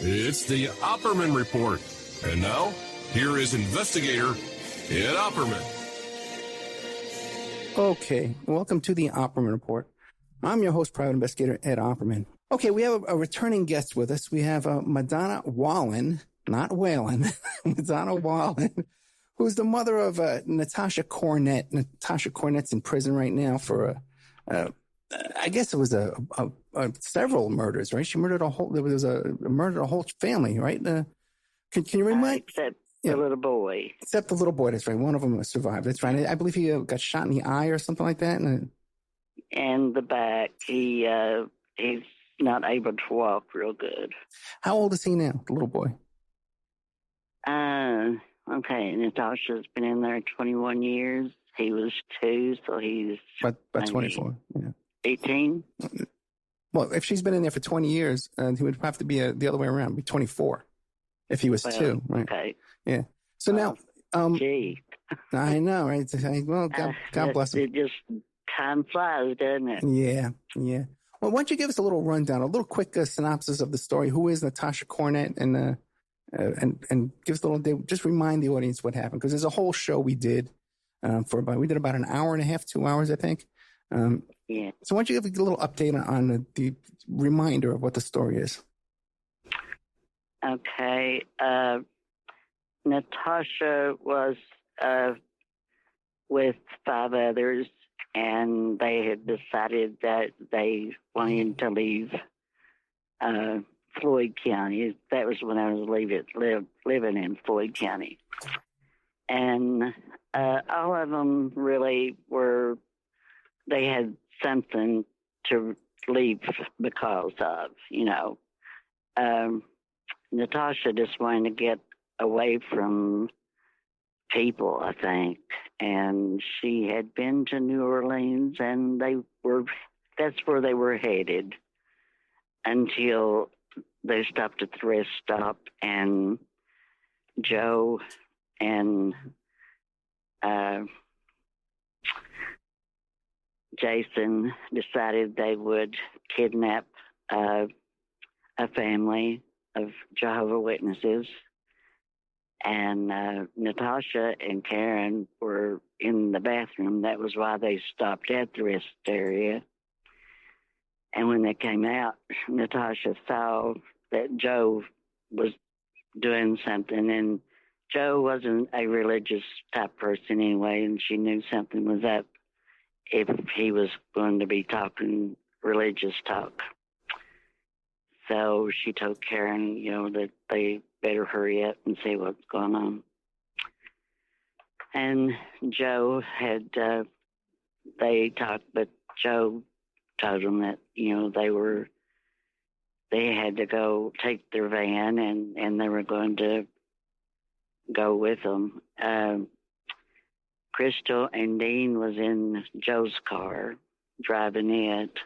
It's the Opperman Report. And now, here is investigator Ed Opperman. Okay, welcome to the Opperman Report. I'm your host, private investigator Ed Opperman. Okay, we have a returning guest with us. We have Madonna Wallen, not Wallen, Madonna Wallen, who's the mother of Natasha Cornett. Natasha Cornett's in prison right now for I guess it was several murders, right? She murdered murdered a whole family, right? Can you remind? Except the little boy. Except the little boy. That's right. One of them survived. That's right. I believe he got shot in the eye or something like that. And the back. He's not able to walk real good. How old is he now, the little boy? Okay. Natasha's been in there 21 years. He was 2, so he's about 24. Yeah. 18. Well, if she's been in there for 20 years, he would have to be the other way around, be 24 if he was 2, right? Okay. Yeah. So now, gee. I know, right? Well, God bless him. It just time flies, doesn't it? Yeah. Well, why don't you give us a little rundown, a little quick synopsis of the story? Who is Natasha Cornett, and give us a little. Just remind the audience what happened, because there's a whole show we did we did about an hour and a half, 2 hours, I think. Yeah. So why don't you give a little update on the reminder of what the story is? Okay. Natasha was with 5 others, and they had decided that they wanted to leave Floyd County. That was when I was living in Floyd County. And all of them really they had something to leave because of, Natasha just wanted to get away from people, I think. And she had been to New Orleans, and that's where they were headed until they stopped at the rest stop, and Joe and Jason decided they would kidnap a family of Jehovah's Witnesses. And Natasha and Karen were in the bathroom. That was why they stopped at the rest area. And when they came out, Natasha saw that Joe was doing something, and Joe wasn't a religious type person anyway, and she knew something was up if he was going to be talking religious talk. So she told Karen, that they better hurry up and see what's going on. And Joe they talked, but Joe told them that, they had to go take their van, and they were going to go with them. Crystal and Dean was in Joe's car driving it.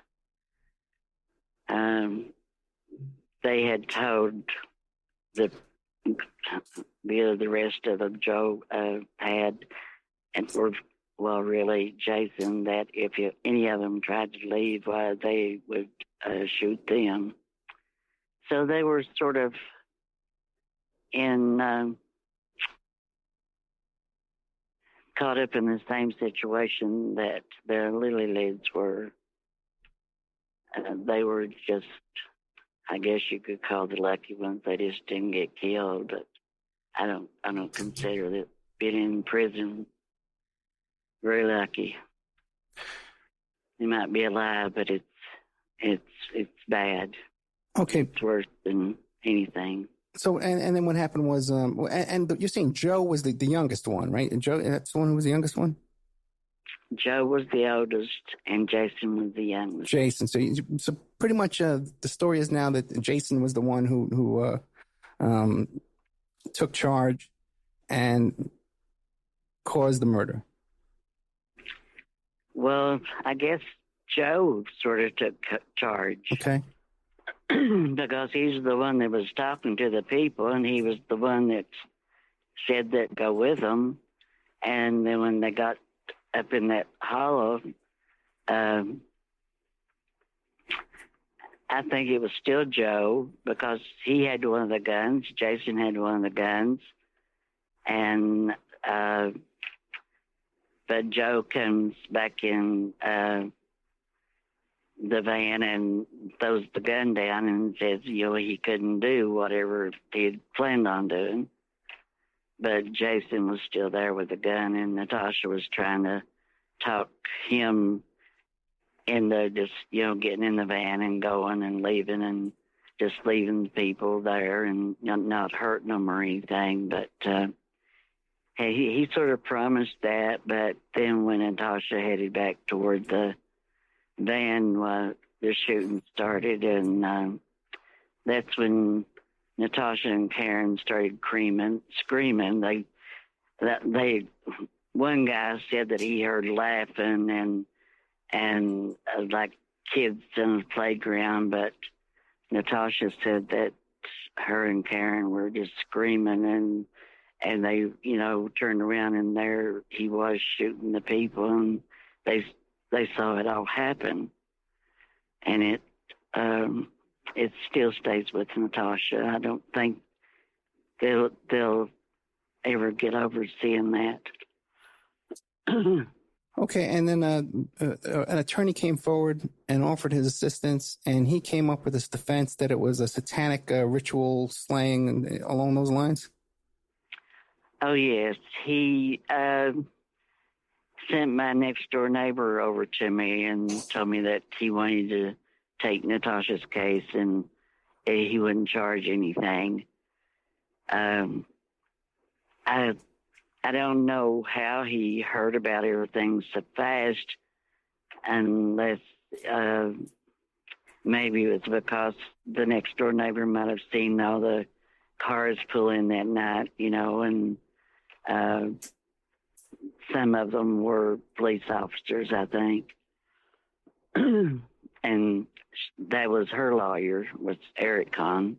They had told the rest of them, Joe had, and really Jason, that if any of them tried to leave, they would shoot them. So they were sort of caught up in the same situation that the Lily Lids were. They were just, I guess you could call the lucky ones. They just didn't get killed. But I don't consider that being in prison very lucky. They might be alive, but it's bad. Okay. It's worse than anything. So, and then what happened was, and you're saying Joe was the youngest one, right? And Joe, that's the one who was the youngest one? Joe was the oldest, and Jason was the youngest. Jason. So pretty much the story is now that Jason was the one who took charge and caused the murder. Well, I guess Joe sort of took charge. Okay. Because he's the one that was talking to the people, and he was the one that said that go with them. And then when they got up in that hollow, I think it was still Joe because he had one of the guns. Jason had one of the guns. And, but Joe comes back in the van and throws the gun down and says, he couldn't do whatever he had planned on doing. But Jason was still there with the gun, and Natasha was trying to talk him into just, getting in the van and going and leaving and just leaving the people there and not hurting them or anything. But he sort of promised that. But then when Natasha headed back toward the van, the shooting started, and that's when Natasha and Karen started screaming. One guy said that he heard laughing and like kids in the playground, but Natasha said that her and Karen were just screaming, and they, turned around, and there he was shooting the people, and they saw it all happen, and it still stays with Natasha. I don't think they'll ever get over seeing that. Okay, and then an attorney came forward and offered his assistance, and he came up with this defense that it was a satanic ritual slaying along those lines. Oh, yes. He sent my next-door neighbor over to me and told me that he wanted to take Natasha's case and he wouldn't charge anything. I don't know how he heard about everything so fast, unless maybe it was because the next-door neighbor might have seen all the cars pull in that night, and some of them were police officers, I think. And that was her lawyer, was Eric Kahn.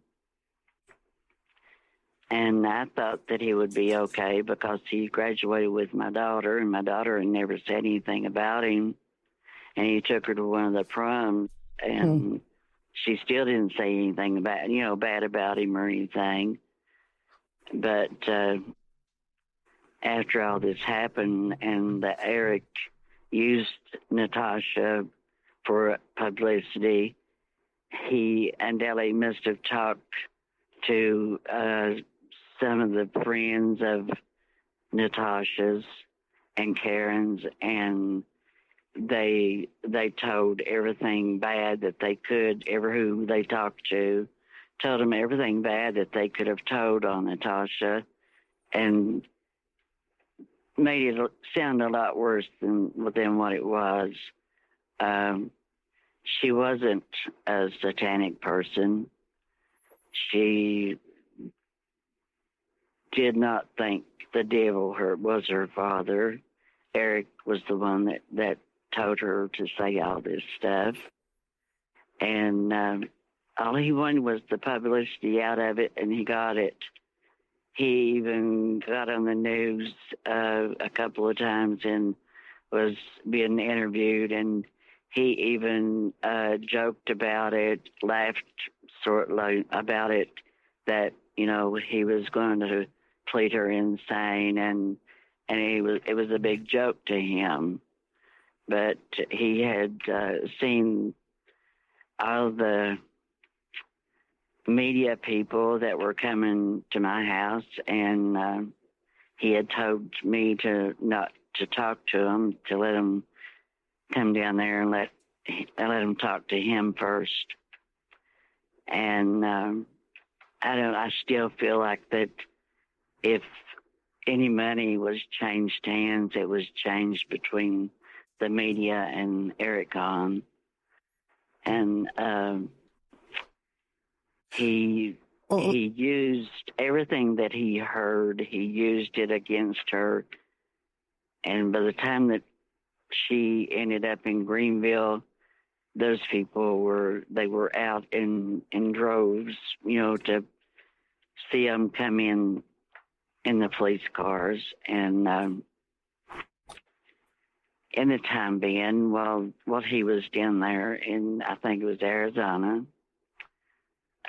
And I thought that he would be okay because he graduated with my daughter, and my daughter had never said anything about him. And he took her to one of the proms, and she still didn't say anything about, bad about him or anything. But after all this happened, and Eric used Natasha for publicity, he undoubtedly must have talked to some of the friends of Natasha's and Karen's, and they told everything bad that they could, who they talked to, told them everything bad that they could have told on Natasha, and made it sound a lot worse than what it was. She wasn't a satanic person. She did not think the devil was her father. Eric was the one that told her to say all this stuff. And all he wanted was the publicity out of it, and he got it. He even got on the news a couple of times and was being interviewed, and he even joked about it, laughed sort of about it, that, he was going to plead her insane, and it was a big joke to him. But he had seen all the media people that were coming to my house, and he had told me not to talk to them, to let them come down there and let them talk to him first. And I still feel like that if any money was changed hands, it was changed between the media and Eric Kahn. And he used everything that he heard, he used it against her. And by the time that she ended up in Greenville, those people were out in droves, to see them come in the police cars. And in the time being, while he was down there in, I think it was Arizona,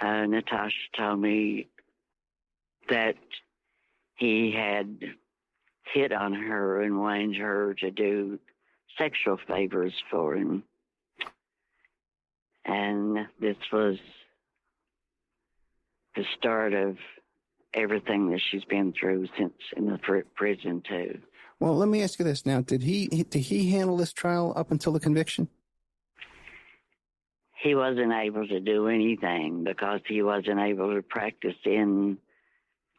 Natasha told me that he had hit on her and wanted her to do sexual favors for him. And this was the start of everything that she's been through since in the prison too. Well, let me ask you this now. Did he handle this trial up until the conviction? He wasn't able to do anything because he wasn't able to practice in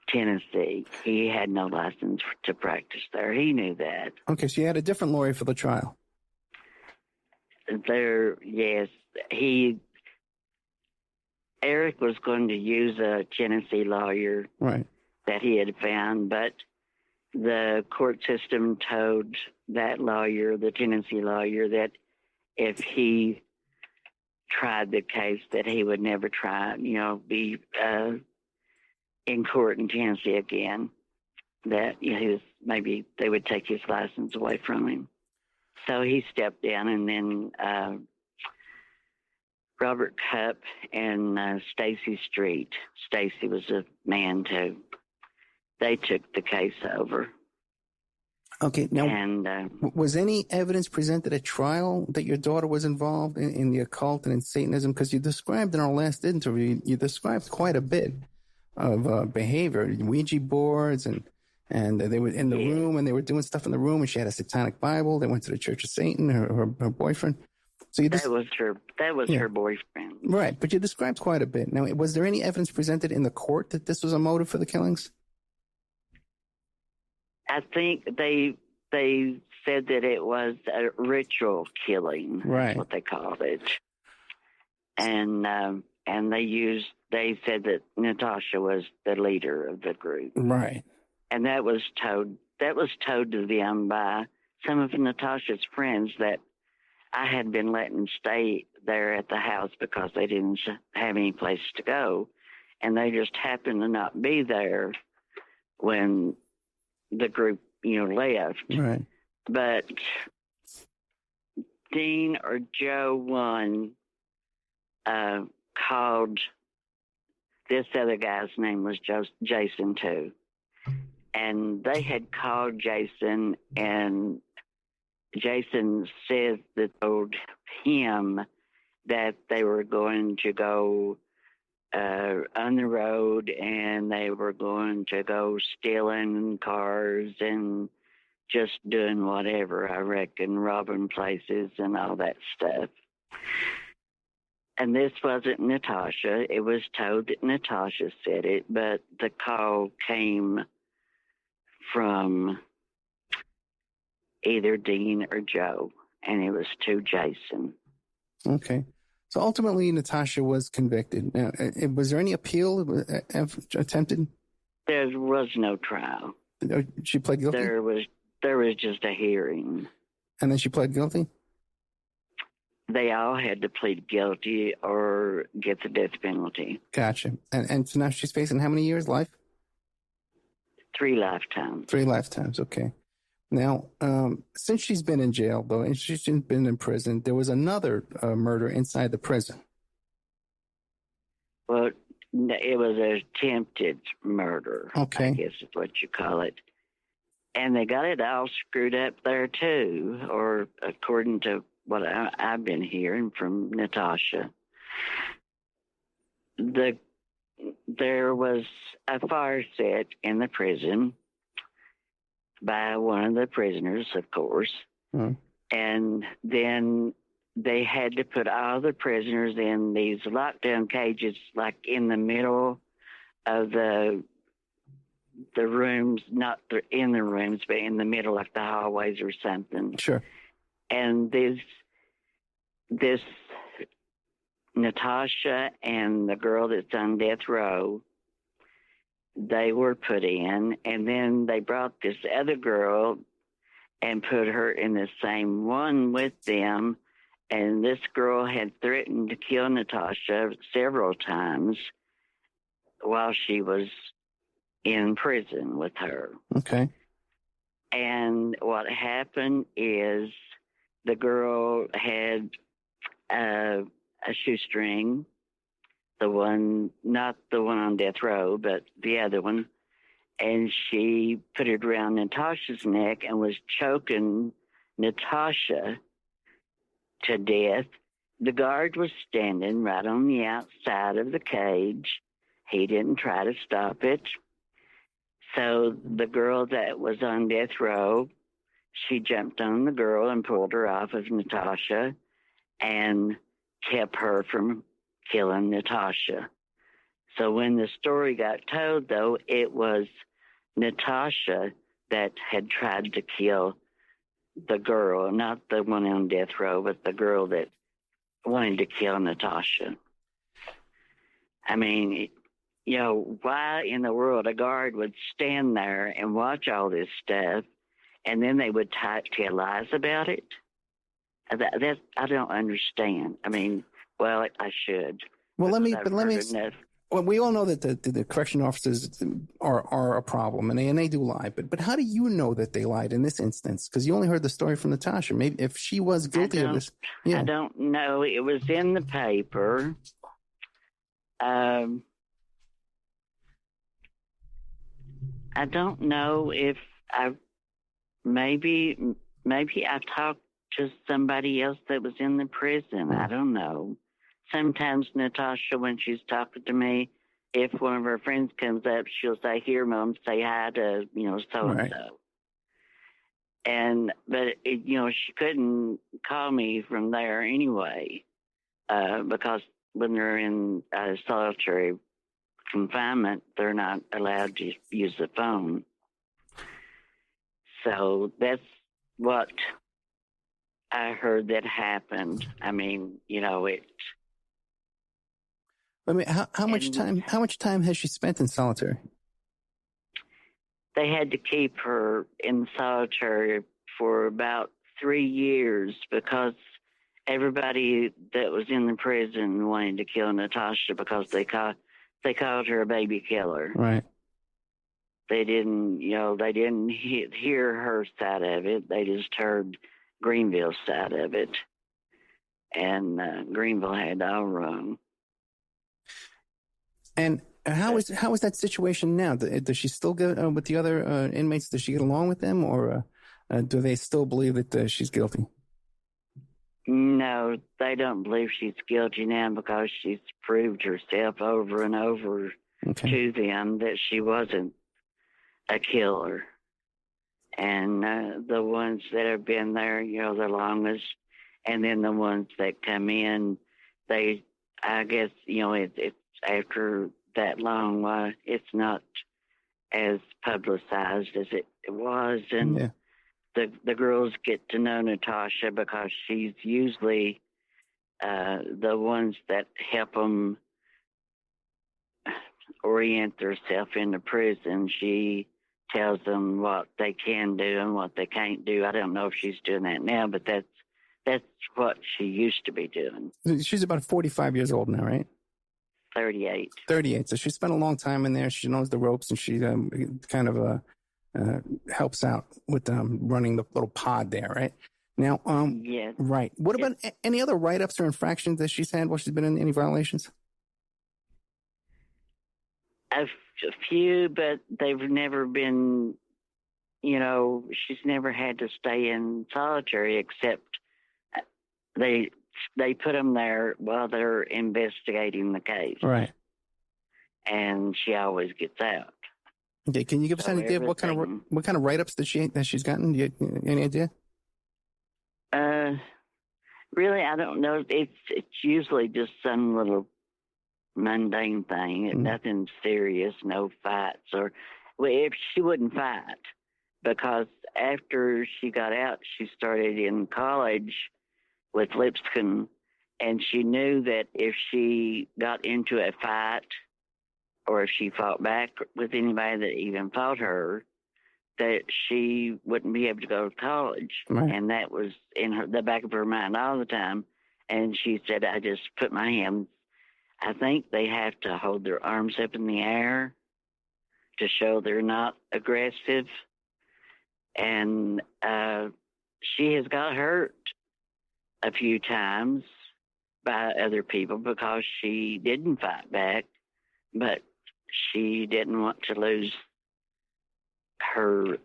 Tennessee. He had no license to practice there. He knew that. Okay, so you had a different lawyer for the trial. Yes. Eric was going to use a Tennessee lawyer Right. that he had found, but the court system told that lawyer, the Tennessee lawyer, that if he tried the case, that he would never try, be in court in Tennessee again. That maybe they would take his license away from him. So he stepped down, and then Robert Cupp and Stacy Street. Stacy was a man too. They took the case over. Okay, now, and was any evidence presented at trial that your daughter was involved in the occult and in Satanism? Because you described in our last interview, you described quite a bit of behavior, Ouija boards, and they were in the room, and they were doing stuff in the room, and she had a satanic Bible. They went to the Church of Satan, her boyfriend. So that was her boyfriend. Right, but you described quite a bit. Now, was there any evidence presented in the court that this was a motive for the killings? I think they said that it was a ritual killing, right? What they called it, and they said that Natasha was the leader of the group, right? And that was told to them by some of Natasha's friends that I had been letting stay there at the house because they didn't have any place to go, and they just happened to not be there when the group, left. Right. But Dean or Joe one called, this other guy's name was Jason too. And they had called Jason, and Jason said that told him that they were going to go on the road, and they were going to go stealing cars and just doing whatever, I reckon, robbing places and all that stuff. And this wasn't Natasha. It was told that Natasha said it, but the call came from either Dean or Joe, and it was to Jason. Okay. So ultimately, Natasha was convicted. Now, was there any appeal attempted? There was no trial. She pled guilty? There was just a hearing. And then she pled guilty? They all had to plead guilty or get the death penalty. Gotcha. And so now she's facing how many years? Life? 3 lifetimes. 3 lifetimes, okay. Now, since she's been in jail, though, and she's been in prison, there was another murder inside the prison. Well, it was an attempted murder, okay. I guess is what you call it. And they got it all screwed up there, too, or according to what I've been hearing from Natasha. There was a fire set in the prison by one of the prisoners, of course. Mm. And then they had to put all the prisoners in these lockdown cages, like in the middle of the rooms, not in the rooms, but in the middle, like the hallways or something. Sure. And this Natasha and the girl that's on death row, they were put in, and then they brought this other girl and put her in the same one with them. And this girl had threatened to kill Natasha several times while she was in prison with her. Okay. And what happened is the girl had a shoestring not the one on death row, but the other one. And she put it around Natasha's neck and was choking Natasha to death. The guard was standing right on the outside of the cage. He didn't try to stop it. So the girl that was on death row, she jumped on the girl and pulled her off of Natasha and kept her from killing Natasha. So when the story got told, though, it was Natasha that had tried to kill the girl, not the one on death row, but the girl that wanted to kill Natasha. I mean, you know, why in the world a guard would stand there and watch all this stuff, and then they would tell lies about it? That I don't understand. I mean, well, I should. Well, let me. Well, we all know that the correction officers are a problem, and they do lie. But how do you know that they lied in this instance? Because you only heard the story from Natasha. Maybe if she was guilty of this, I don't know. It was in the paper. I don't know if maybe I talked to somebody else that was in the prison. I don't know. Sometimes Natasha, when she's talking to me, if one of her friends comes up, she'll say, "Here, Mom, say hi to, so and so." But she couldn't call me from there anyway, because when they're in solitary confinement, they're not allowed to use the phone. So that's what I heard that happened. I mean, it. I mean, how much time has she spent in solitary? They had to keep her in solitary for about 3 years because everybody that was in the prison wanted to kill Natasha because they called her a baby killer. Right. They didn't hear her side of it. They just heard Greenville's side of it, and Greenville had it all wrong. And how is that situation now? Does she still get with the other inmates? Does she get along with them, or do they still believe that she's guilty? No, they don't believe she's guilty now because she's proved herself over and over to them that she wasn't a killer. And the ones that have been there, the longest, and then the ones that come in, I guess, it's after that long, why it's not as publicized as it was. And the girls get to know Natasha because she's usually the ones that help them orient themselves into prison. She tells them what they can do and what they can't do. I don't know if she's doing that now, but that's what she used to be doing. She's about 45 years old now, right? 38. 38. So she spent a long time in there. She knows the ropes, and she kind of helps out with running the little pod there, right? Now, yes. Right. What about any other write-ups or infractions that she's had while she's been in any violations? A few, but they've never been, she's never had to stay in solitary except they put them there while they're investigating the case. Right. And she always gets out. Okay, can you give us any idea of what kind of write-ups that she's gotten? Any idea? Really, I don't know. It's usually just some little mundane thing. Nothing serious, no fights, if she wouldn't fight, because after she got out, she started in college with Lipscomb, and she knew that if she got into a fight or if she fought back with anybody that even fought her, that she wouldn't be able to go to college. Right. And that was in the back of her mind all the time. And she said, I just put my hands, I think they have to hold their arms up in the air to show they're not aggressive. And she has got hurt a few times, by other people because she didn't fight back, but she didn't want to lose her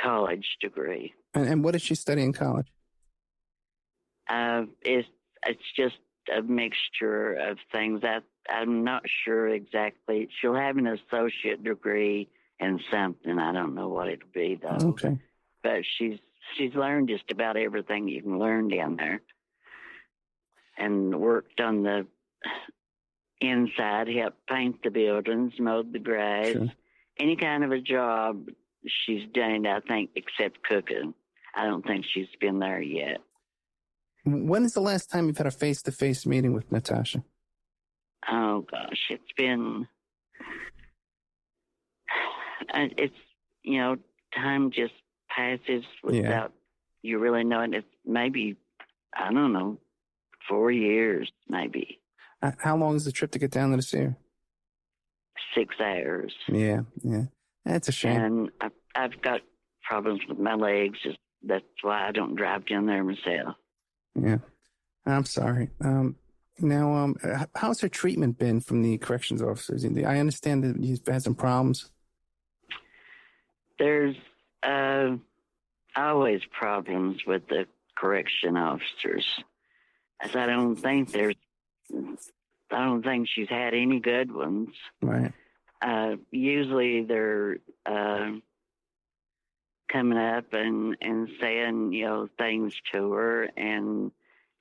college degree. And what did she study in college? It's just a mixture of things. I'm not sure exactly. She'll have an associate degree in something. I don't know what it'll be though. Okay. But she's learned just about everything you can learn down there, and worked on the inside, helped paint the buildings, mowed the grass, Sure. any kind of a job she's done, I think, except cooking. I don't think she's been there yet. When is the last time you've had a face-to-face meeting with Natasha? Oh gosh, it's been. It's time just passes without you really knowing. It's maybe, I don't know, 4 years maybe. How long is the trip to get down there to see her? 6 hours. Yeah. That's a shame. And I've got problems with my legs. That's why I don't drive down there myself. Yeah. I'm sorry. Now, how's her treatment been from the corrections officers? I understand that you've had some problems. There's always problems with the correction officers. As I don't think she's had any good ones. Right. Usually they're coming up and saying, things to her and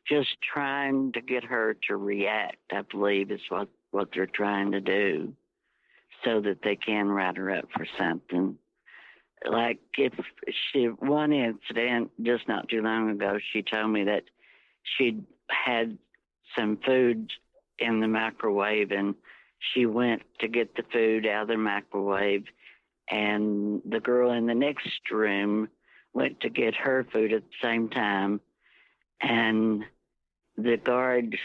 just trying to get her to react, I believe is what they're trying to do, so that they can write her up for something. Like one incident just not too long ago, she told me that she'd had some food in the microwave and she went to get the food out of the microwave, and the girl in the next room went to get her food at the same time, and the guard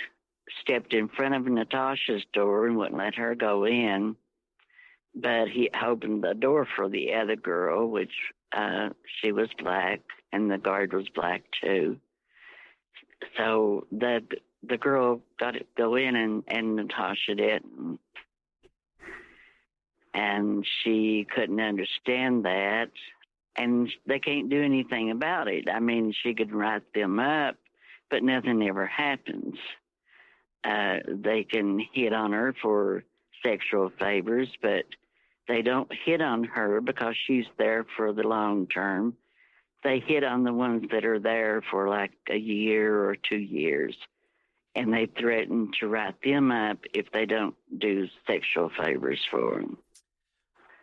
stepped in front of Natasha's door and wouldn't let her go in, but he opened the door for the other girl, which she was black, and the guard was black too. So the girl got to go in, and Natasha didn't. And she couldn't understand that, and they can't do anything about it. I mean, she could write them up, but nothing ever happens. They can hit on her for sexual favors, but they don't hit on her because she's there for the long term. They hit on the ones that are there for like a year or 2 years, and they threaten to write them up if they don't do sexual favors for them.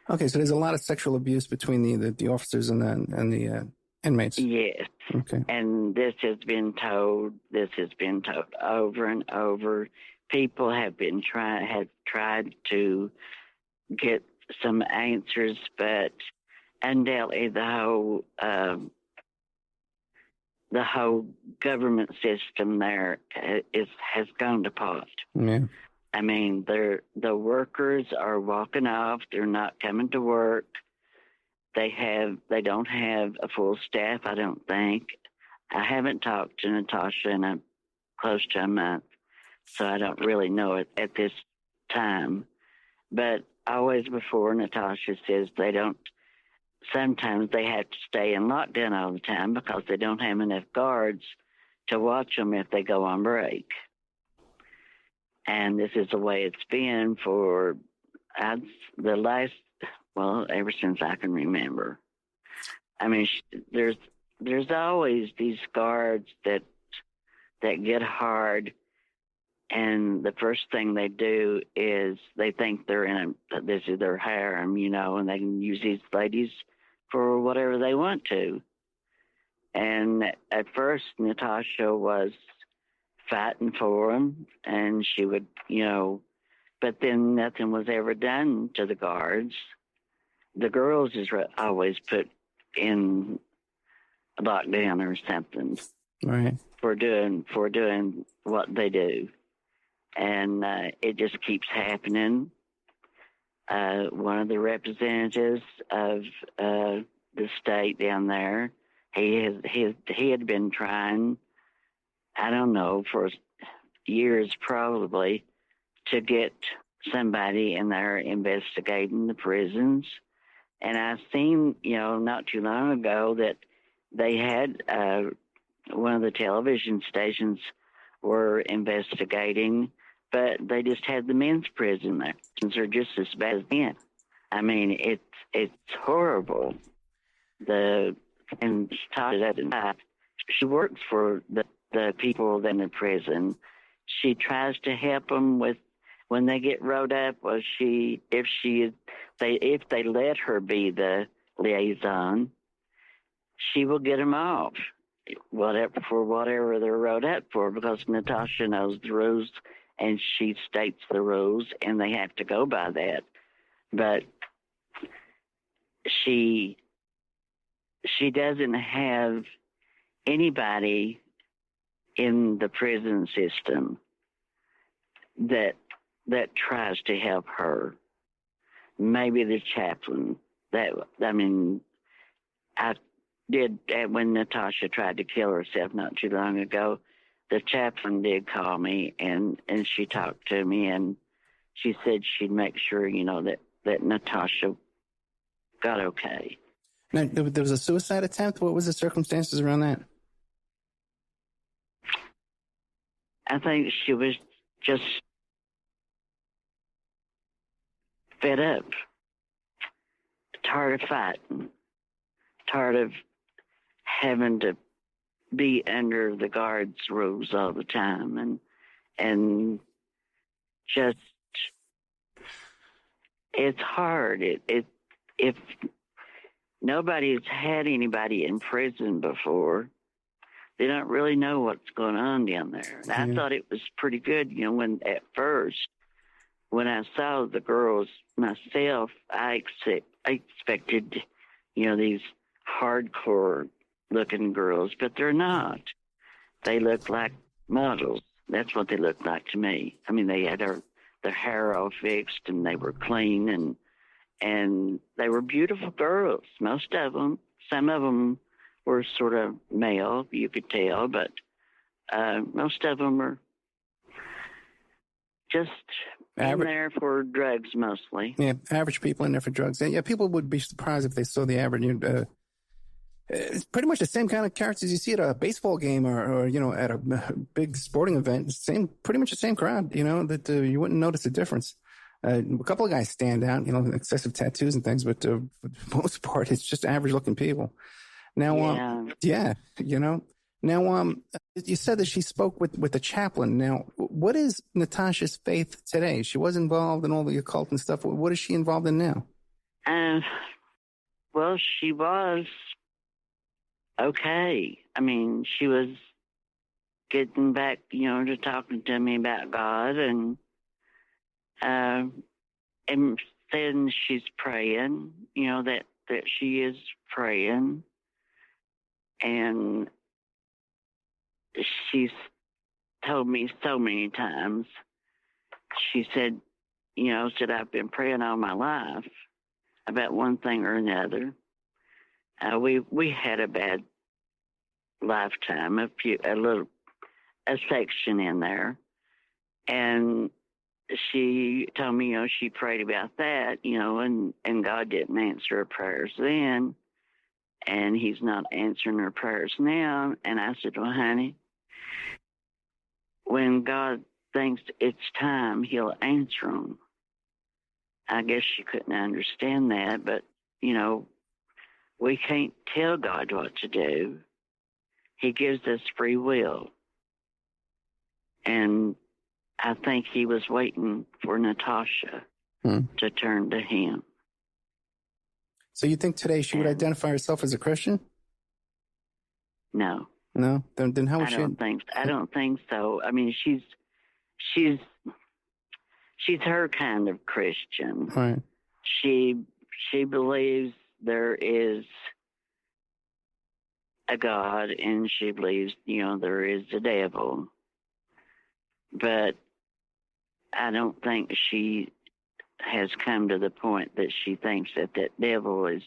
Okay, so there's a lot of sexual abuse between the officers and the inmates. Yes. Okay. And this has been told over and over. People have tried to get some answers, but undoubtedly the whole government system there has gone to pot. Yeah. I mean, the workers are walking off. They're not coming to work. They don't have a full staff, I don't think. I haven't talked to Natasha in close to a month, so I don't really know it at this time. But always before, Natasha says sometimes they have to stay in lockdown all the time because they don't have enough guards to watch them if they go on break. And this is the way it's been for ever since I can remember. I mean, there's always these guards that get hard, and the first thing they do is they think this is their harem, and they can use these ladies for whatever they want to. And at first, Natasha was fighting for them, and she would, but then nothing was ever done to the guards. The girls is always put in lockdown or something, Right, for doing what they do, and it just keeps happening. One of the representatives of the state down there, he had been trying I don't know, for years probably, to get somebody in there investigating the prisons. And I seen, not too long ago that they had one of the television stations were investigating, but they just had the men's prison there. They're just as bad as men. I mean, it's horrible. And she works for the people in the prison. She tries to help them with when they get wrote up. Well, if they let her be the liaison, she will get them off, whatever they're wrote up for, because Natasha knows the rules and she states the rules, and they have to go by that. But she doesn't have anybody in the prison system that tries to help her. Maybe the chaplain. I did when Natasha tried to kill herself not too long ago. The chaplain did call me and she talked to me, and she said she'd make sure that Natasha got okay. Now, there was a suicide attempt. What was the circumstances around that? I think she was just fed up, tired of fighting, tired of having to be under the guards' rules all the time, and just it's hard. If nobody's had anybody in prison before, they don't really know what's going on down there. And I thought it was pretty good, when at first, when I saw the girls myself, I expected, these hardcore looking girls, but they're not. They look like models. That's what they looked like to me. I mean, they had their hair all fixed, and they were clean, and they were beautiful girls, most of them. Some of them were sort of male, you could tell, but most of them are just in there for drugs mostly. Yeah, average people in there for drugs. Yeah, people would be surprised if they saw the average. It's pretty much the same kind of characters you see at a baseball game or at a big sporting event. Pretty much the same crowd. That you wouldn't notice a difference. A couple of guys stand out. Excessive tattoos and things, but for the most part, it's just average-looking people. Now, Now, you said that she spoke with the chaplain. Now, what is Natasha's faith today? She was involved in all the occult and stuff. What is she involved in now? Well, she was okay. I mean, she was getting back, to talking to me about God, and then she's praying, that she is praying, and she's told me so many times. She said, I've been praying all my life about one thing or another. We had a bad lifetime, a section in there, and she told me, she prayed about that, and God didn't answer her prayers then, and He's not answering her prayers now. And I said, well, honey, when God thinks it's time, He'll answer them. I guess she couldn't understand that, but, we can't tell God what to do. He gives us free will. And I think He was waiting for Natasha to turn to Him. So you think today she would identify herself as a Christian? No. No? Then how would she? I don't think so. I mean, she's her kind of Christian. Right. She believes there is a God, and she believes, there is a devil. But I don't think she has come to the point that she thinks that devil is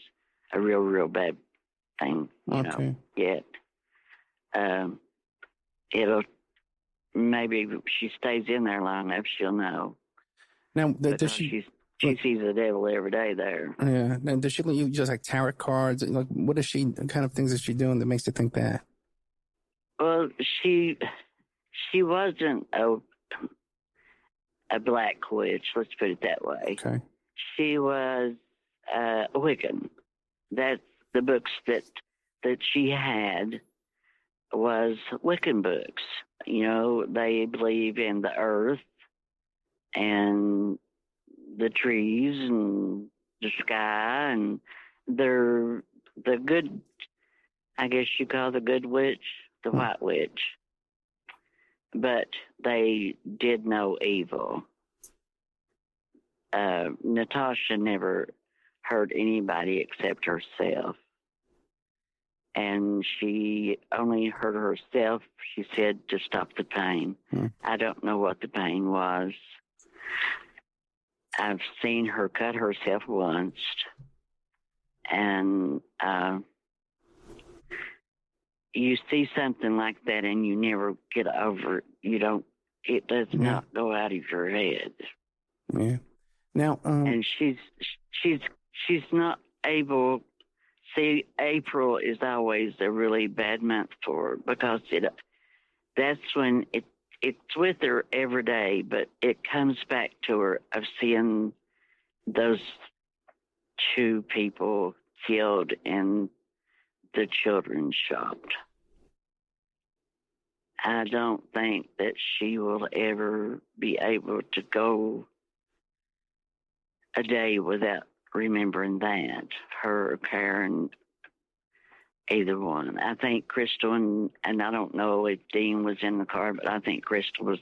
a real, real bad thing, yet. maybe if she stays in there long enough, she'll know. Now, does She sees the devil every day there. Yeah. Now, does she use like tarot cards? Like, what is she? Kind of things is she doing that makes you think that? Well, she wasn't a black witch. Let's put it that way. Okay. She was a Wiccan. That's the books that she had was Wiccan books. You know, they believe in the earth and the trees and the sky, and they're the good, I guess you call the good witch, the white witch. But they did no evil. Natasha never hurt anybody except herself. And she only hurt herself, she said, to stop the pain. I don't know what the pain was. I've seen her cut herself once. And you see something like that and you never get over it. It does not go out of your head. Yeah. Now, and she's not able. See, April is always a really bad month for her because that's when it's with her every day, but it comes back to her of seeing those two people killed in the children's shop. I don't think that she will ever be able to go a day without remembering that, her or Karen, either one. I think Crystal, and I don't know if Dean was in the car, but I think Crystal was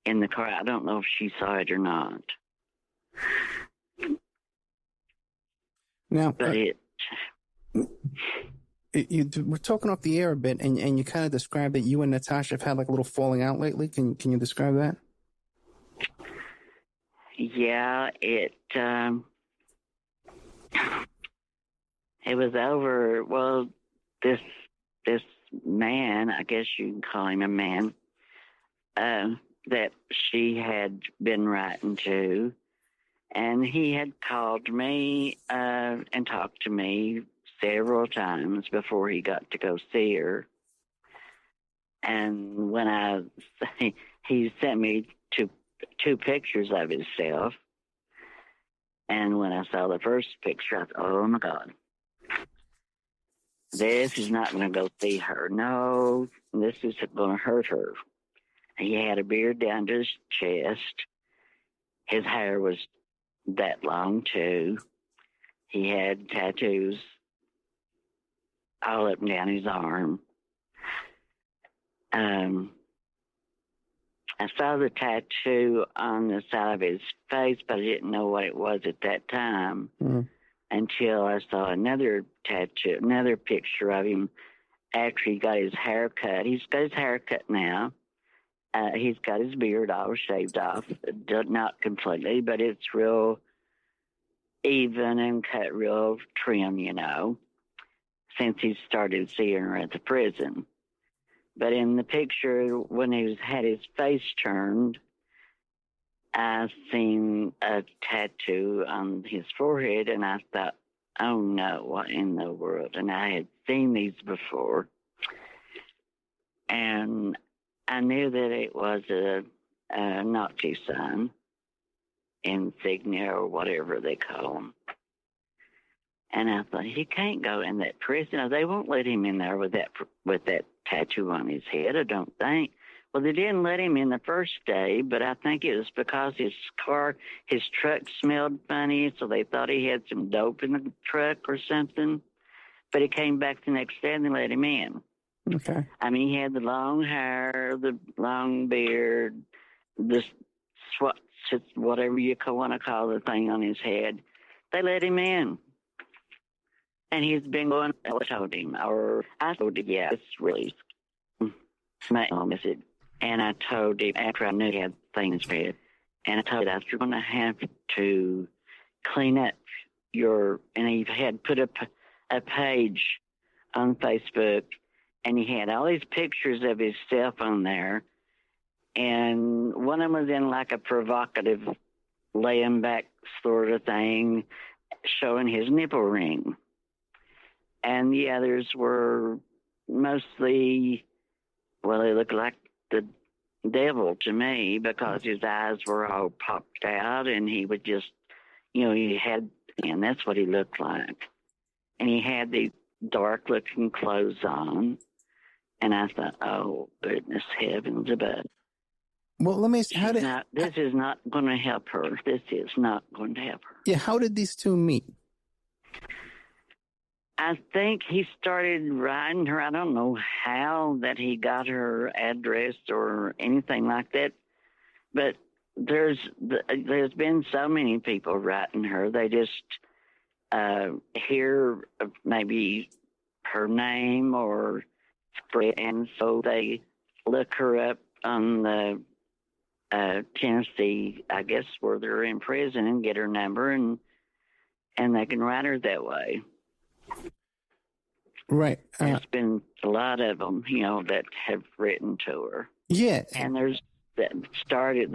in the car. I don't know if she saw it or not. Now, but we're talking off the air a bit, and you kind of described that you and Natasha have had like a little falling out lately. Can you describe that? Yeah, it was over. Well, this man, I guess you can call him a man, that she had been writing to, and he had called me and talked to me several times before he got to go see her. And when he sent me two pictures of himself. And when I saw the first picture, I thought, oh my God, this is not going to go see her. No, this is going to hurt her. He had a beard down to his chest. His hair was that long too. He had tattoos all up and down his arm. I saw the tattoo on the side of his face, but I didn't know what it was at that time until I saw another tattoo, another picture of him after he got his hair cut. He's got his hair cut now. He's got his beard all shaved off, not completely, but it's real even and cut real trim, you know, since he started seeing her at the prison. But in the picture, when he had his face turned, I seen a tattoo on his forehead, and I thought, oh no, what in the world? And I had seen these before. And I knew that it was a Nazi sign, insignia or whatever they call them. And I thought, he can't go in that prison. Now, they won't let him in there with that tattoo on his head, I don't think. Well, they didn't let him in the first day, but I think it was because his truck smelled funny, so they thought he had some dope in the truck or something. But he came back the next day and they let him in. Okay. I mean, he had the long hair, the long beard, whatever you want to call the thing on his head. They let him in. And he's been going, I told him, yeah, it's really my message. And I told him, after I knew he had things bad, and I told him, you're going to have to clean up and he had put up a page on Facebook, and he had all these pictures of himself on there, and one of them was in like a provocative laying back sort of thing, showing his nipple ring. And the others were mostly, well, they looked like the devil to me because his eyes were all popped out and he would just, he had, and that's what he looked like. And he had these dark looking clothes on. And I thought, oh, goodness heavens above. Well, let me ask, this is not going to help her. This is not going to help her. Yeah, how did these two meet? I think he started writing her. I don't know how that he got her address or anything like that, but there's been so many people writing her. They just hear maybe her name or spread, and so they look her up on the Tennessee, I guess, where they're in prison, and get her number, and they can write her that way. Right. There's been a lot of them, that have written to her. Yeah. And there's that started.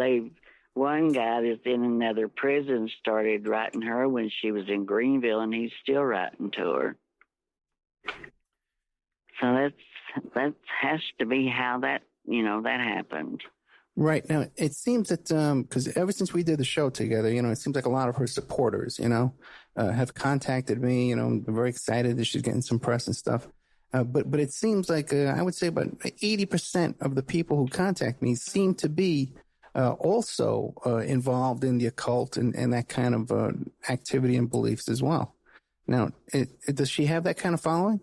One guy that's in another prison started writing her when she was in Greenville, and he's still writing to her. So that has to be how that that happened. Right. Now, it seems that, because ever since we did the show together, it seems like a lot of her supporters, have contacted me, I'm very excited that she's getting some press and stuff. But it seems like, I would say about 80% of the people who contact me seem to be also involved in the occult and that kind of activity and beliefs as well. Now, does she have that kind of following?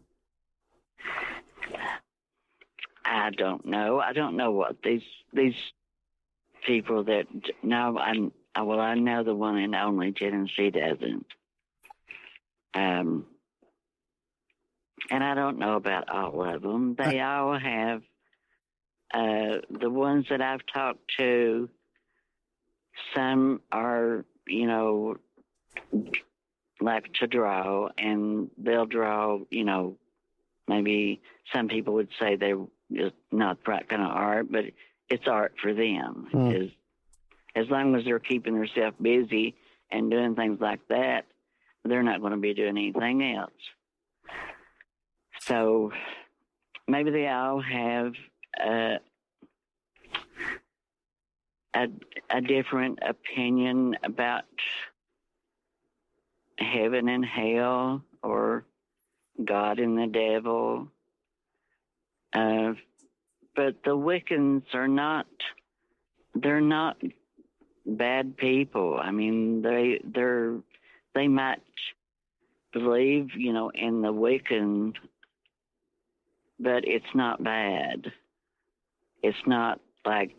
I don't know. I don't know what these people that no, I know the one and only Tennessee doesn't. And I don't know about all of them. They all have. The ones that I've talked to, some are, like to draw, and they'll draw, maybe some people would say they're just not that kind of art, but it's art for them. As long as they're keeping themselves busy and doing things like that, they're not going to be doing anything else. So maybe they all have a different opinion about heaven and hell, or God and the devil. But the Wiccans they're not bad people. I mean, they might believe, in the Wiccan, but it's not bad. It's not like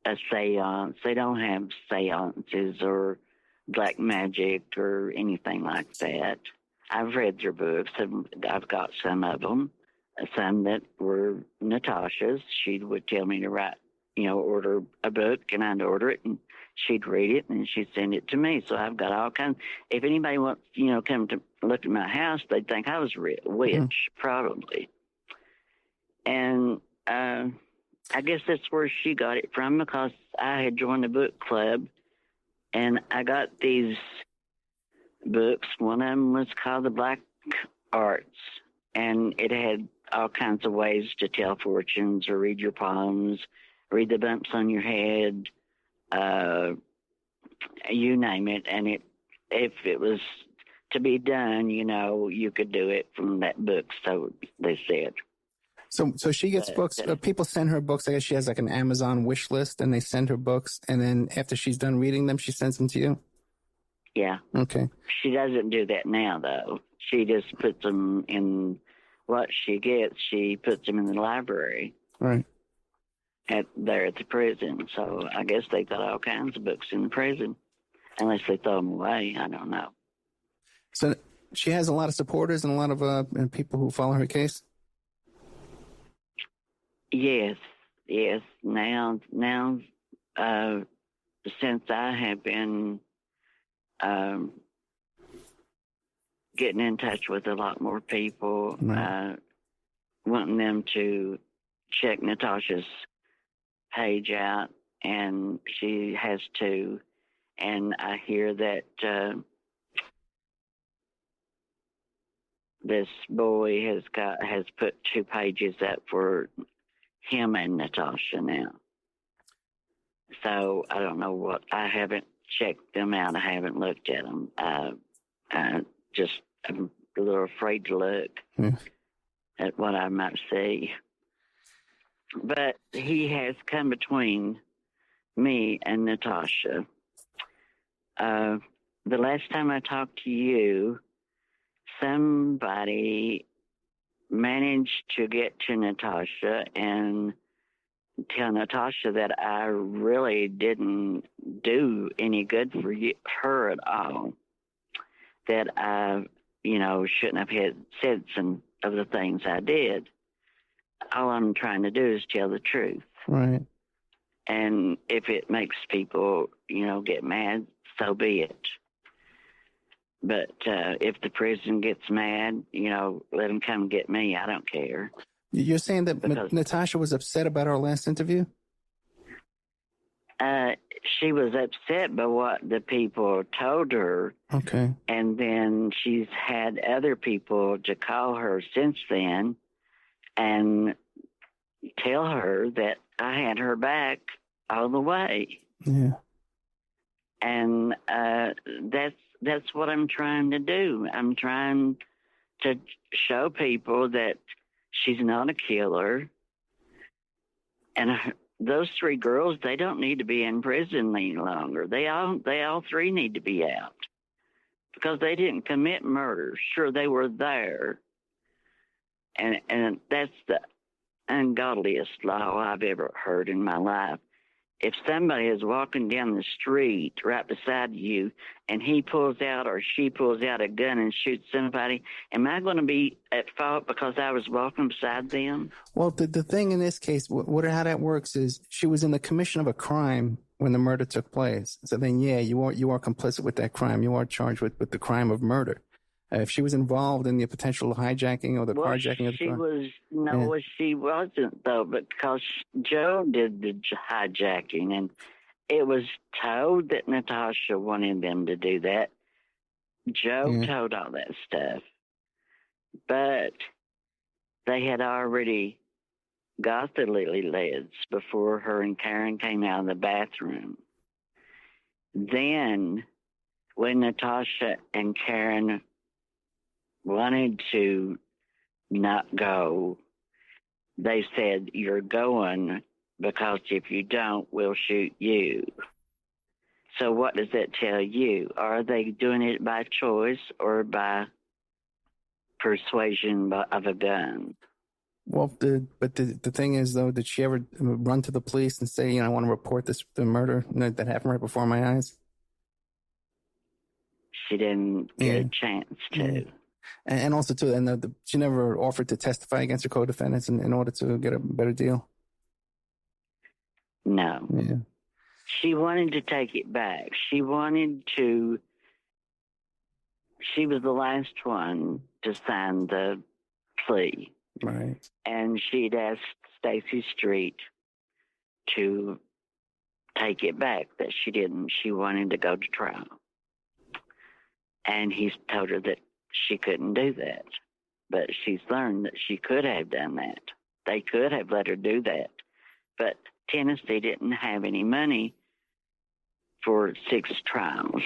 a seance. They don't have seances or black magic or anything like that. I've read their books, and I've got some of them. Some that were Natasha's. She would tell me to write, order a book, and I'd order it, and she'd read it, and she'd send it to me. So I've got all kinds. If anybody wants, come to look at my house, they'd think I was a witch, probably. And I guess that's where she got it from, because I had joined a book club, and I got these books. One of them was called The Black Arts, and it had all kinds of ways to tell fortunes or read your palms, read the bumps on your head, you name it. And if it was to be done, you could do it from that book, so they said. So she gets books. People send her books. I guess she has like an Amazon wish list, and they send her books. And then after she's done reading them, she sends them to you? Yeah. Okay. She doesn't do that now, though. She just puts them in what she gets. She puts them in the library. Right. There at the prison. So I guess they got all kinds of books in the prison. Unless they throw them away. I don't know. So she has a lot of supporters and a lot of people who follow her case? Yes. Now, since I have been getting in touch with a lot more people, right. Wanting them to check Natasha's page out, and she has two. And I hear that this boy has put 2 pages up for him and Natasha now. So I don't know what. I haven't checked them out. I haven't looked at them. I'm a little afraid to look at what I might see. But he has come between me and Natasha. The last time I talked to you, somebody managed to get to Natasha and tell Natasha that I really didn't do any good for her at all. That I, shouldn't have said some of the things I did. All I'm trying to do is tell the truth. Right. And if it makes people, get mad, so be it. But if the prison gets mad, let them come get me. I don't care. You're saying that Natasha was upset about our last interview? She was upset by what the people told her. Okay. And then she's had other people to call her since then and tell her that I had her back all the way. Yeah. And that's what I'm trying to do. I'm trying to show people that she's not a killer. And those 3 girls, they don't need to be in prison any longer. They all 3 need to be out because they didn't commit murder. Sure, they were there. And that's the ungodliest law I've ever heard in my life. If somebody is walking down the street right beside you and he pulls out or she pulls out a gun and shoots somebody, am I going to be at fault because I was walking beside them? Well, the thing in this case, how that works is she was in the commission of a crime when the murder took place. So then, yeah, you are complicit with that crime. You are charged with the crime of murder. If she was involved in the potential hijacking or the carjacking of the car. She wasn't, though, because Joe did the hijacking, and it was told that Natasha wanted them to do that. Joe told all that stuff. But they had already got the lily lids before her and Karen came out of the bathroom. Then, when Natasha and Karen wanted to not go, they said, "You're going because if you don't, we'll shoot you." So what does that tell you? Are they doing it by choice or by persuasion of a gun? Well, the thing is, though, did she ever run to the police and say, I want to report the murder that happened right before my eyes? She didn't get a chance to. Yeah. And also, too, and she never offered to testify against her co-defendants in order to get a better deal? No. Yeah. She wanted to take it back. She was the last one to sign the plea. Right. And she'd asked Stacey Street to take it back, but she didn't. She wanted to go to trial. And he told her that she couldn't do that. But she's learned that she could have done that. They could have let her do that. But Tennessee didn't have any money for 6 trials.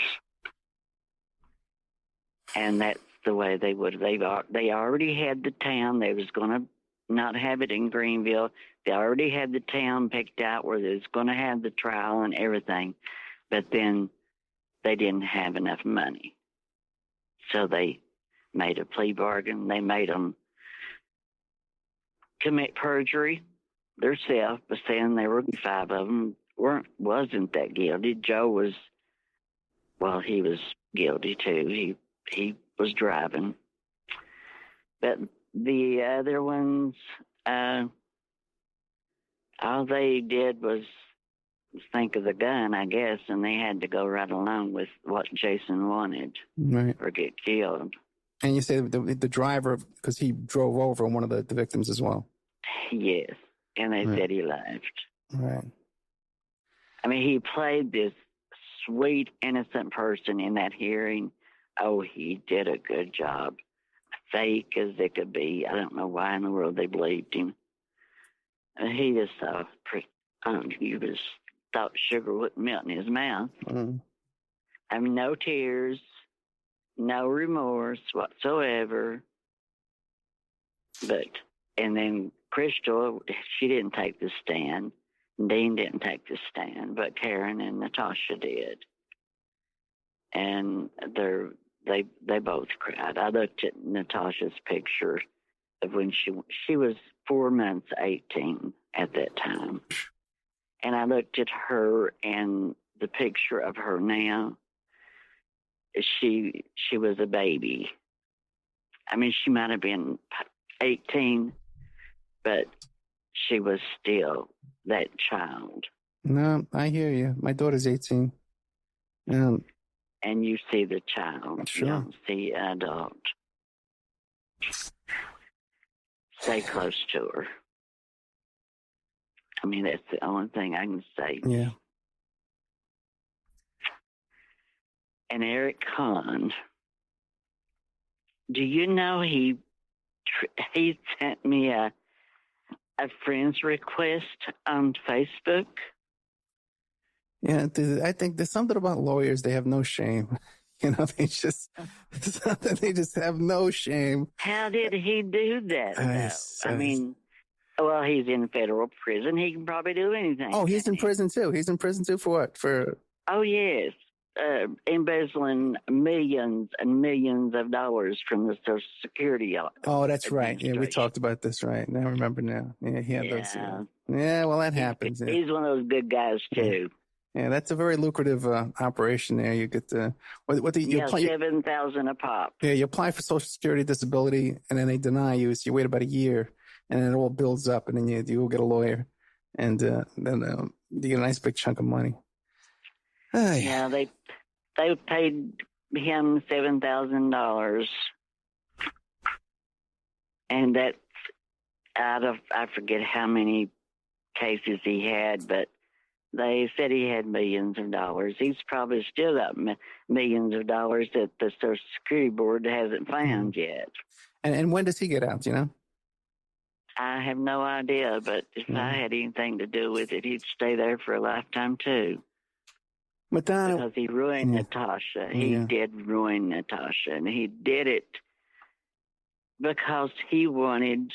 And that's the way they would. They already had the town. They was going to not have it in Greenville. They already had the town picked out where they was going to have the trial and everything. But then they didn't have enough money. So they made a plea bargain. They made them commit perjury themselves by saying there were 5 of them wasn't that guilty. Joe was, he was guilty too. He was driving. But the other ones, all they did was think of the gun, I guess, and they had to go right along with what Jason wanted, right, or get killed. And you say the driver, because he drove over one of the victims as well. Yes, and they said he left. Right. I mean, he played this sweet, innocent person in that hearing. Oh, he did a good job. Fake as it could be. I don't know why in the world they believed him. He just you just thought sugar wouldn't melt in his mouth. Mm. I mean, no tears, no remorse whatsoever. And then Crystal, she didn't take the stand. Dean didn't take the stand, but Karen and Natasha did. And they both cried. I looked at Natasha's picture of when she was 4 months, 18 at that time. And I looked at her and the picture of her now. She was a baby. I mean, she might have been 18, but she was still that child. No, I hear you. My daughter's 18. And you see the child. Sure. You don't see an adult. Stay close to her. I mean, that's the only thing I can say. Yeah. And Eric Kahn, do you know he sent me a friend's request on Facebook? Yeah, I think there's something about lawyers. They have no shame. You know, they just have no shame. How did he do that? I mean, well, he's in federal prison. He can probably do anything. Oh, he's in prison too. He's in prison too for what? Oh, yes. Embezzling millions and millions of dollars from the Social Security. Oh, that's right. Yeah, we talked about this, right? I remember now. Yeah, he had those. Yeah, well, that happens. He's one of those good guys too. Yeah, that's a very lucrative operation there. You get the $7,000 a pop. Yeah, you apply for Social Security disability, and then they deny you. So you wait about a year, and then it all builds up, and then you go get a lawyer, and then you get a nice big chunk of money. Yeah, they paid him $7,000, and that's out of I forget how many cases he had, but they said he had millions of dollars. He's probably still got millions of dollars that the Social Security Board hasn't found yet. And when does he get out, do you know? I have no idea, but if I had anything to do with it, he'd stay there for a lifetime too. Madonna, because he ruined Natasha. He did ruin Natasha, and he did it because he wanted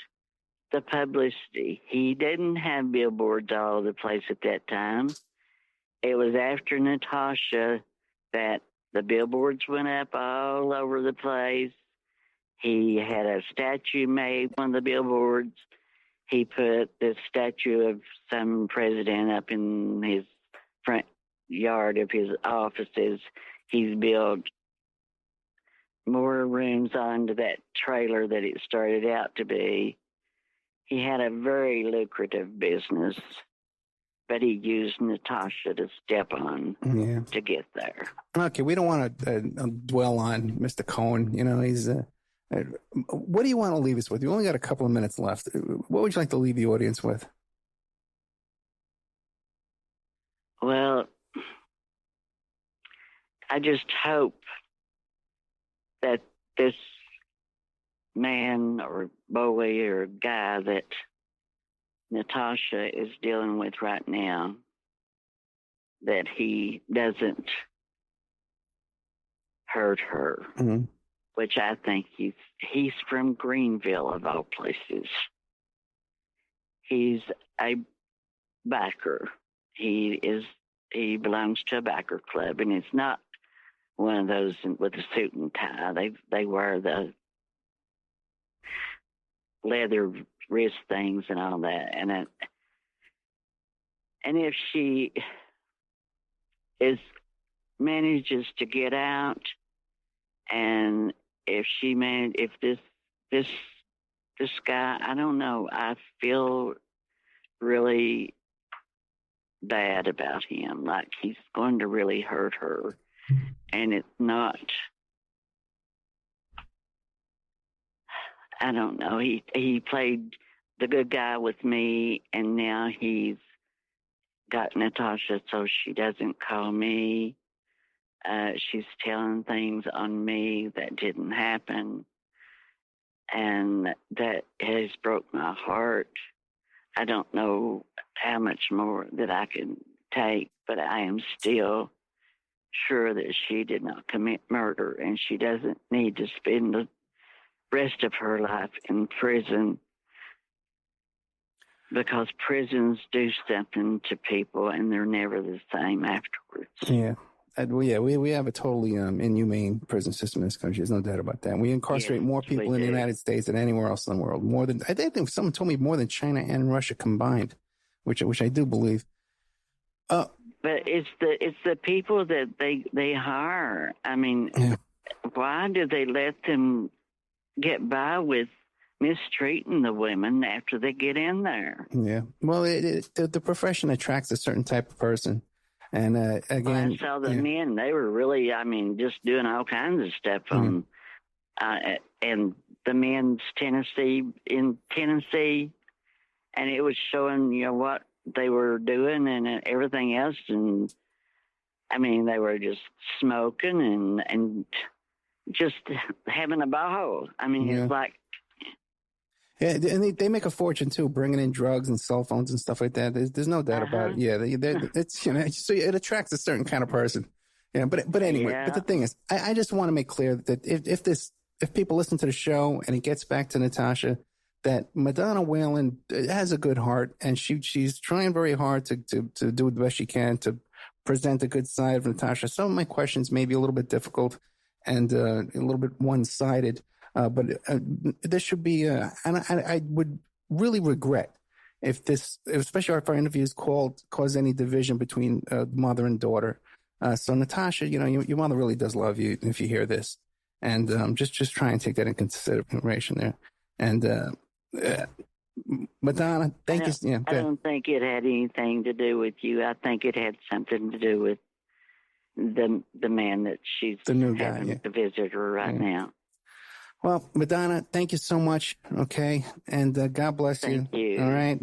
the publicity. He didn't have billboards all over the place at that time. It was after Natasha that the billboards went up all over the place. He had a statue made, one of the billboards. He put the statue of some president up in his front yard of his offices. He's built more rooms onto that trailer that it started out to be. He had a very lucrative business, but he used Natasha to step on to get there. Okay, we don't want to dwell on Mr. Cohen. You know, he's... what do you want to leave us with? You only got a couple of minutes left. What would you like to leave the audience with? Well, I just hope that this man or boy or guy that Natasha is dealing with right now, that he doesn't hurt her. Mm-hmm. Which I think he's from Greenville, of all places. He's a biker. He belongs to a biker club, and it's not one of those with a suit and tie. They wear the leather wrist things and all that. And if she manages to get out, and if this guy, I don't know, I feel really bad about him, like he's going to really hurt her. And it's not, I don't know, he played the good guy with me, and now he's got Natasha so she doesn't call me. She's telling things on me that didn't happen. And that has broke my heart. I don't know how much more that I can take, but I am still sure that she did not commit murder, and she doesn't need to spend the rest of her life in prison, because prisons do something to people and they're never the same afterwards. Yeah. We have a totally inhumane prison system in this country. There's no doubt about that. We incarcerate more people in the United States than anywhere else in the world. More than, I think someone told me, more than China and Russia combined, which I do believe. But it's the people that they hire. I mean, why do they let them get by with mistreating the women after they get in there? Yeah. Well, the profession attracts a certain type of person. And again, I saw the men, they were really, just doing all kinds of stuff on, and the men's in Tennessee, and it was showing, what they were doing and everything else. And they were just smoking and just having a ball. It's like, yeah, and they make a fortune too, bringing in drugs and cell phones and stuff like that. There's no doubt about it. Yeah, it's so it attracts a certain kind of person. Yeah, but anyway, but the thing is, I just want to make clear that if people listen to the show and it gets back to Natasha, that Madonna Wallen has a good heart, and she's trying very hard to do the best she can to present a good side of Natasha. Some of my questions may be a little bit difficult and a little bit one-sided. But there should be, and I would really regret if this, especially if our interviews cause any division between mother and daughter. So Natasha, your mother really does love you if you hear this, and just try and take that in consideration there. And Madonna, thank you. Yeah, I don't think it had anything to do with you. I think it had something to do with the man that she's the new having guy, to visit her right now. Well, Madonna, thank you so much. Okay. And God bless you. Thank you. All right.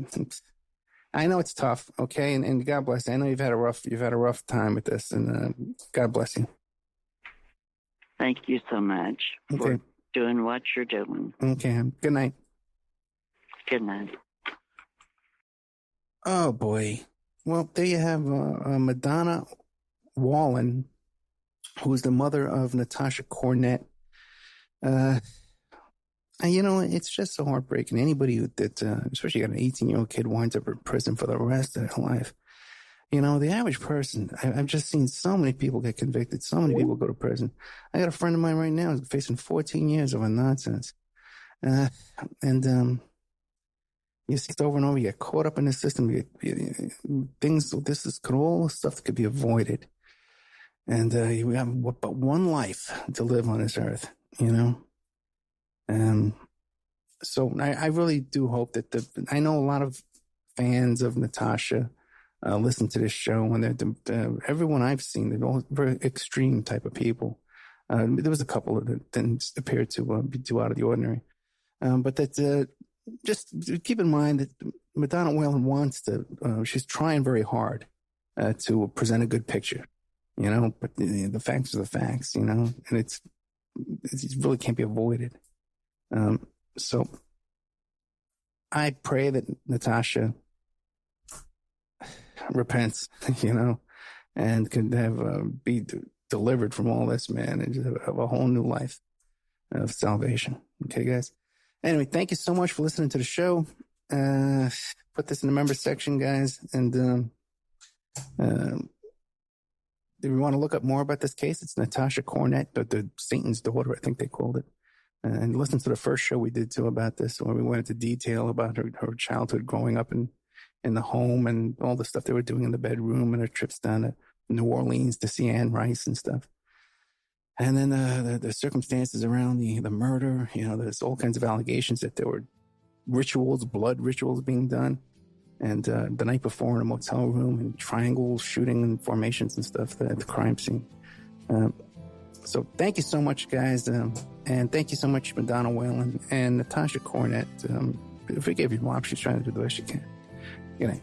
I know it's tough. Okay. And God bless you. I know you've had a rough time with this, and God bless you. Thank you so much for doing what you're doing. Okay. Good night. Good night. Oh boy. Well, there you have Madonna Wallen, who's the mother of Natasha Cornett. It's just so heartbreaking. Anybody that, especially got an 18-year-old kid, winds up in prison for the rest of their life. The average person, I've just seen so many people get convicted. So many people go to prison. I got a friend of mine right now who's facing 14 years over nonsense. You see it over and over. You get caught up in the system. All the stuff that could be avoided. And you have but one life to live on this earth. So I really do hope that I know a lot of fans of Natasha listen to this show, and everyone I've seen, they're all very extreme type of people. There was a couple that didn't appear to be too out of the ordinary. But that just keep in mind that Madonna Wallen she's trying very hard to present a good picture, but the facts are the facts, and it really can't be avoided. So I pray that Natasha repents, and can be delivered from all this, man, and just have a whole new life of salvation. Okay, guys. Anyway, thank you so much for listening to the show. Put this in the members section, guys. And if you want to look up more about this case, it's Natasha Cornett, the Satan's daughter, I think they called it. And listen to the first show we did too about this, where we went into detail about her childhood growing up in the home and all the stuff they were doing in the bedroom and her trips down to New Orleans to see Anne Rice and stuff. And then the circumstances around the murder, there's all kinds of allegations that there were blood rituals being done. And the night before in a motel room, and triangles, shooting and formations and stuff at the crime scene. So thank you so much, guys. And thank you so much, Madonna Wallen and Natasha Cornett. Forgive your mom. She's trying to do the best she can. Good night.